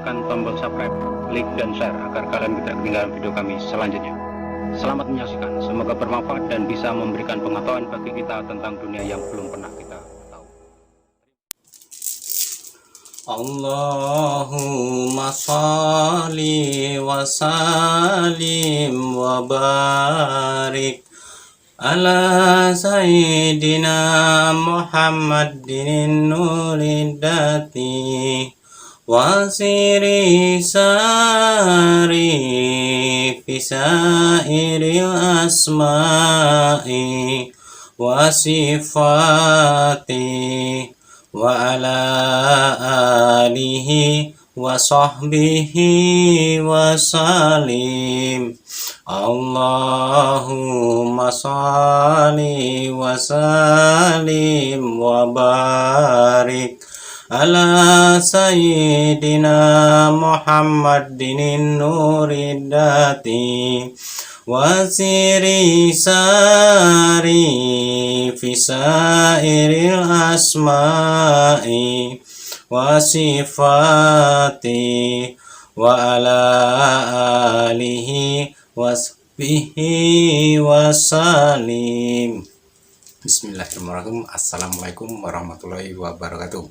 tekan tombol subscribe, like, dan share agar kalian tidak ketinggalan video kami selanjutnya. Selamat menyaksikan, semoga bermanfaat dan bisa memberikan pengetahuan bagi kita tentang dunia yang belum pernah kita tahu. Allahumma shalli wa sallim wa barik ala sayyidina Muhammadin nuridati wa siri sari fisairi asma'i wa sifati wa ala alihi wa sahbihi wa salim. Allahumma shalli wa sallim wa barik ala sayyidina Muhammadin nuridati wa siri sari fisairil asma'i wa sifati wa ala alihi wa sahbihi wa salim. Bismillahirrahmanirrahim. Assalamualaikum warahmatullahi wabarakatuh.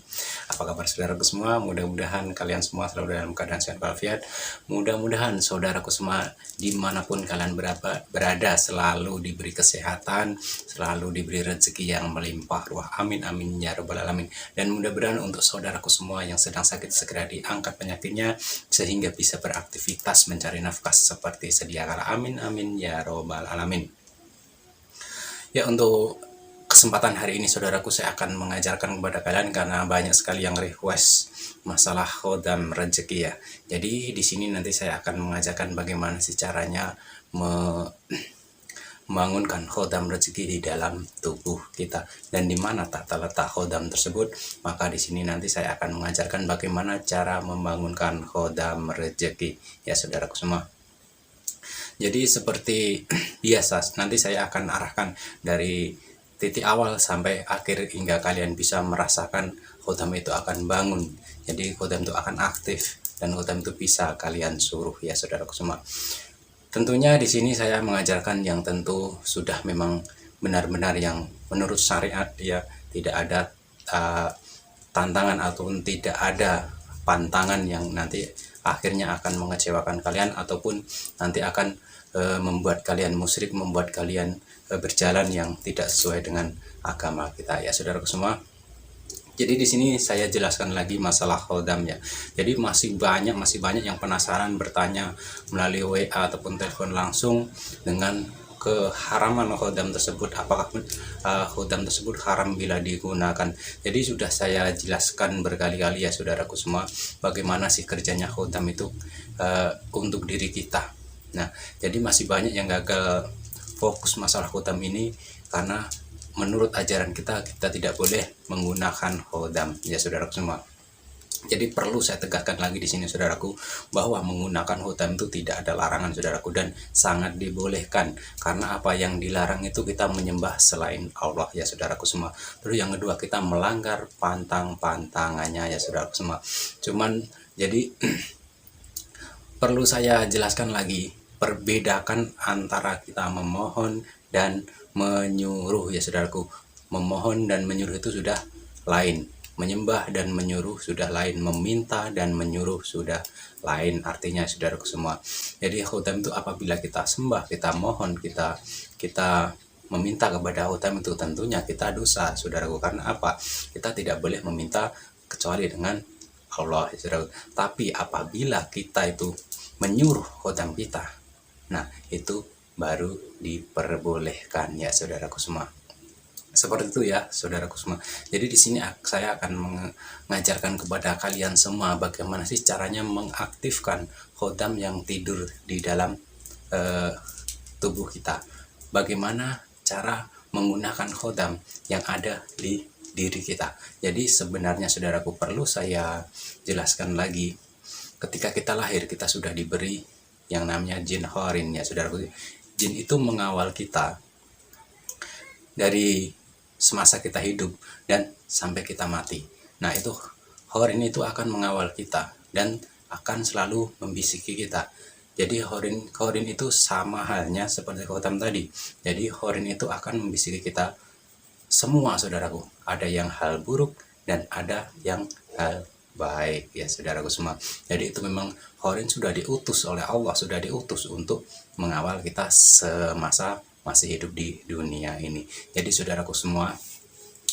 Apa kabar saudaraku semua? Mudah-mudahan kalian semua selalu dalam keadaan sehat walafiat. Mudah-mudahan saudaraku semua dimanapun kalian berada selalu diberi kesehatan, selalu diberi rezeki yang melimpah ruah. Amin amin ya rabbal alamin. Dan mudah-mudahan untuk saudaraku semua yang sedang sakit segera diangkat penyakitnya sehingga bisa beraktivitas mencari nafkah seperti sedia kala. Amin amin ya rabbal alamin. Ya, untuk kesempatan hari ini saudaraku saya akan mengajarkan kepada kalian karena banyak sekali yang request masalah khodam rezeki ya. Jadi di sini nanti saya akan mengajarkan bagaimana sih caranya membangunkan khodam rezeki di dalam tubuh kita dan di mana tata letak khodam tersebut. Maka di sini nanti saya akan mengajarkan bagaimana cara membangunkan khodam rezeki ya saudaraku semua. Jadi seperti biasa nanti saya akan arahkan dari titik awal sampai akhir hingga kalian bisa merasakan khodam itu akan bangun. Jadi khodam itu akan aktif dan khodam itu bisa kalian suruh ya saudaraku semua. Tentunya di sini saya mengajarkan yang tentu sudah memang benar-benar yang menurut syariat ya, tidak ada tantangan ataupun tidak ada pantangan yang nanti akhirnya akan mengecewakan kalian ataupun nanti akan membuat kalian musyrik, membuat kalian berjalan yang tidak sesuai dengan agama kita ya saudaraku semua. Jadi di sini saya jelaskan lagi masalah khodam ya. Jadi masih banyak yang penasaran bertanya melalui WA ataupun telepon langsung dengan keharaman khodam tersebut, apakah khodam tersebut haram bila digunakan. Jadi sudah saya jelaskan berkali-kali ya saudaraku semua bagaimana sih kerjanya khodam itu untuk diri kita. Nah, jadi masih banyak yang gagal fokus masalah khodam ini karena menurut ajaran kita tidak boleh menggunakan khodam ya saudaraku semua. Jadi perlu saya tegaskan lagi di sini saudaraku bahwa menggunakan khodam itu tidak ada larangan saudaraku dan sangat dibolehkan, karena apa yang dilarang itu kita menyembah selain Allah ya saudaraku semua. Terus yang kedua kita melanggar pantang-pantangannya ya saudaraku semua. Cuman jadi perlu saya jelaskan lagi, perbedakan antara kita memohon dan menyuruh ya saudaraku. Memohon dan menyuruh itu sudah lain, menyembah dan menyuruh sudah lain, meminta dan menyuruh sudah lain artinya saudaraku semua. Jadi khodam itu apabila kita sembah, kita mohon, kita meminta kepada khodam itu tentunya kita dosa saudaraku. Karena apa? Kita tidak boleh meminta kecuali dengan Allah ya saudaraku. Tapi apabila kita itu menyuruh khodam kita, nah itu baru diperbolehkan ya saudaraku semua. Seperti itu ya saudaraku semua. Jadi di sini saya akan mengajarkan kepada kalian semua bagaimana sih caranya mengaktifkan khodam yang tidur di dalam tubuh kita. Bagaimana cara menggunakan khodam yang ada di diri kita. Jadi sebenarnya saudaraku perlu saya jelaskan lagi. Ketika kita lahir kita sudah diberi yang namanya jin horin ya saudaraku. Jin itu mengawal kita dari semasa kita hidup dan sampai kita mati. Nah itu horin itu akan mengawal kita dan akan selalu membisiki kita. Jadi Khorin itu sama halnya seperti khodam tadi. Jadi Khorin itu akan membisiki kita semua, saudaraku. Ada yang hal buruk dan ada yang hal baik, ya saudaraku semua. Jadi itu memang Khorin sudah diutus oleh Allah, sudah diutus untuk mengawal kita semasa masih hidup di dunia ini. Jadi saudaraku semua,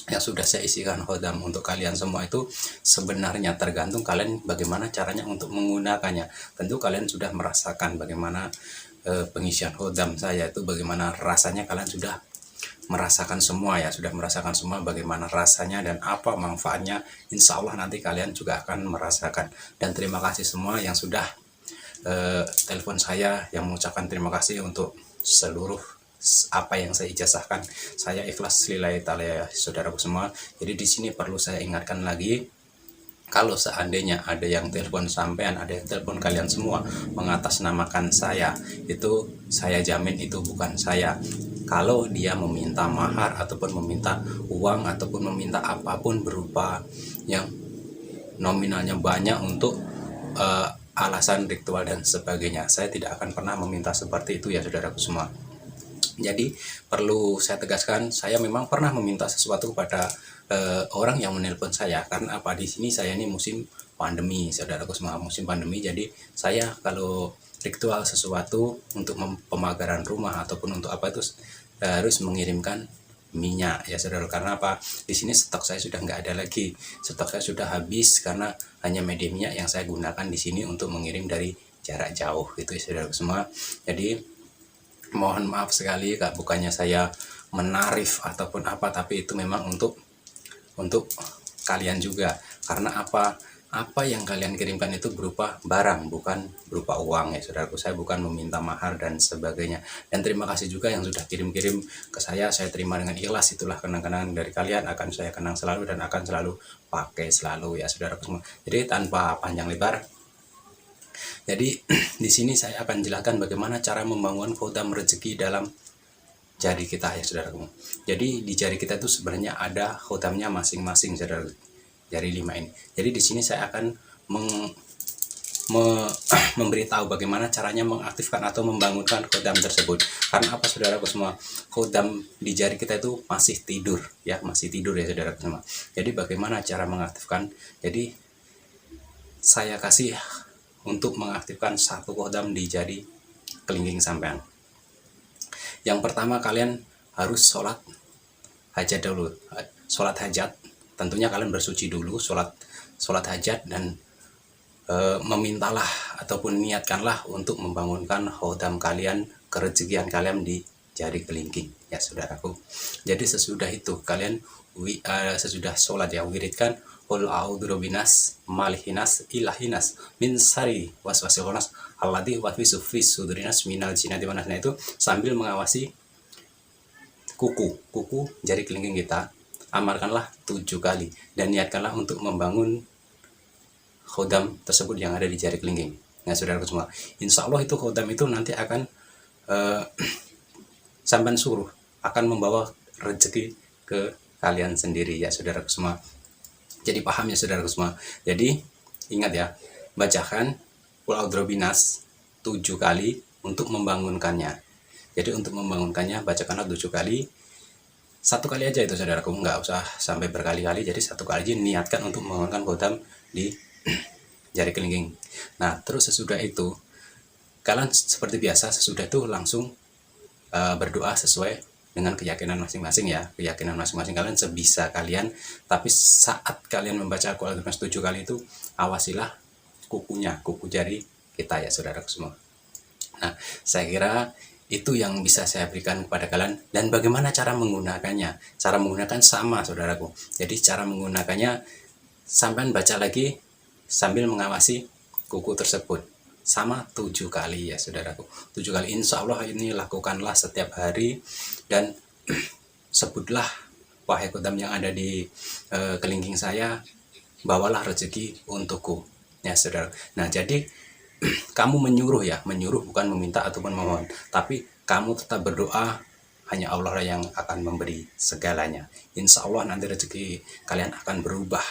yang sudah saya isikan khodam untuk kalian semua itu sebenarnya tergantung kalian bagaimana caranya untuk menggunakannya. Tentu kalian sudah merasakan bagaimana pengisian khodam saya itu, bagaimana rasanya, kalian sudah merasakan semua ya, sudah merasakan semua bagaimana rasanya dan apa manfaatnya. Insya Allah nanti kalian juga akan merasakan. Dan terima kasih semua yang sudah telepon saya, yang mengucapkan terima kasih untuk seluruh apa yang saya ijazahkan. Saya ikhlas lillahi ta'ala ya saudaraku semua. Jadi di sini perlu saya ingatkan lagi, kalau seandainya ada yang telepon sampean, ada yang telepon kalian semua mengatasnamakan saya, itu saya jamin itu bukan saya. Kalau dia meminta mahar ataupun meminta uang ataupun meminta apapun berupa yang nominalnya banyak untuk alasan ritual dan sebagainya, saya tidak akan pernah meminta seperti itu ya saudaraku semua. Jadi perlu saya tegaskan, saya memang pernah meminta sesuatu kepada orang yang menelpon saya. Karena apa, di sini saya ini musim pandemi, saudaraku semua, musim pandemi. Jadi saya kalau ritual sesuatu untuk pemagaran rumah ataupun untuk apa itu harus mengirimkan minyak ya saudara. Karena apa, di sini stok saya sudah nggak ada lagi, stok saya sudah habis karena hanya media minyak yang saya gunakan di sini untuk mengirim dari jarak jauh gitu ya saudara semua. Jadi mohon maaf sekali Kak, bukannya saya menarif ataupun apa, tapi itu memang untuk kalian juga. Karena apa yang kalian kirimkan itu berupa barang, bukan berupa uang ya saudaraku. Saya bukan meminta mahar dan sebagainya. Dan terima kasih juga yang sudah kirim-kirim ke saya terima dengan ikhlas. Itulah kenang-kenangan dari kalian, akan saya kenang selalu dan akan selalu pakai selalu ya saudaraku semua. Jadi tanpa panjang lebar, jadi di sini saya akan jelaskan bagaimana cara membangun khodam rezeki dalam jari kita ya saudaraku. Jadi di jari kita itu sebenarnya ada khodamnya masing-masing saudara, jari 5 ini. Jadi di sini saya akan memberitahu bagaimana caranya mengaktifkan atau membangunkan khodam tersebut. Karena apa saudaraku semua, khodam di jari kita itu masih tidur ya saudaraku semua. Jadi bagaimana cara mengaktifkan? Jadi saya kasih untuk mengaktifkan satu khodam di jari kelingking sampean. Yang pertama, kalian harus sholat hajat dulu. Sholat hajat, tentunya kalian bersuci dulu, sholat hajat dan memintalah ataupun niatkanlah untuk membangunkan khodam kalian, kerezekian kalian di jari kelingking ya saudaraku. Jadi sesudah itu kalian sesudah sholat ya, wiridkan Qul a'udzu birabbinas malikinas ilahinas min syarri waswasil khannas alladzi yuwaswisu fi sudurinas minal jinnati wan nas. Nah itu sambil mengawasi kuku jari kelingking kita, amarkanlah 7 kali dan niatkanlah untuk membangun khodam tersebut yang ada di jari kelingking. Nah saudaraku semua, insya Allah itu khodam itu nanti akan sampai suruh akan membawa rezeki ke kalian sendiri ya saudaraku semua. Jadi paham ya saudaraku semua. Jadi ingat ya, bacakan Qul a'udzu birabbinas 7 kali untuk membangunkannya. Jadi untuk membangunkannya bacakanlah 7 kali. 1 kali aja itu saudaraku, nggak usah sampai berkali-kali. Jadi 1 kali aja niatkan untuk membangunkan khodam di jari kelingking. Nah terus sesudah itu kalian seperti biasa, sesudah itu langsung berdoa sesuai dengan keyakinan masing-masing ya, keyakinan masing-masing kalian sebisa kalian. Tapi saat kalian membaca Al-Quran 7 kali itu awasilah kuku jari kita ya saudaraku semua. Nah saya kira itu yang bisa saya berikan kepada kalian. Dan bagaimana cara menggunakannya? Cara menggunakan sama saudaraku. Jadi cara menggunakannya sampai baca lagi sambil mengawasi kuku tersebut sama 7 kali ya saudaraku. 7 kali insya Allah ini lakukanlah setiap hari. Dan sebutlah, wahai khodam yang ada di kelingking saya, bawalah rezeki untukku ya saudara. Nah jadi kamu menyuruh bukan meminta ataupun memohon, tapi kamu tetap berdoa, hanya Allah yang akan memberi segalanya. Insya Allah nanti rezeki kalian akan berubah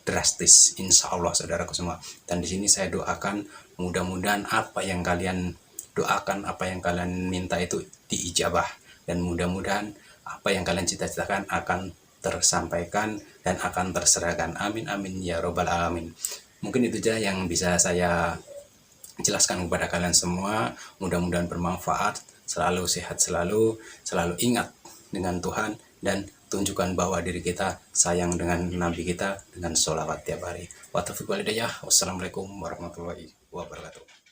drastis, insya Allah saudaraku semua. Dan di sini saya doakan mudah-mudahan apa yang kalian doakan, apa yang kalian minta itu diijabah, dan mudah-mudahan apa yang kalian cita-citakan akan tersampaikan dan akan terserahkan. Amin amin ya robbal alamin. Mungkin itu saja yang bisa saya jelaskan kepada kalian semua. Mudah-mudahan bermanfaat, selalu sehat, selalu ingat dengan Tuhan, dan tunjukkan bahwa diri kita sayang dengan Nabi kita dengan sholawat tiap hari. Wa taufiq wal hidayah. Wassalamualaikum warahmatullahi wabarakatuh.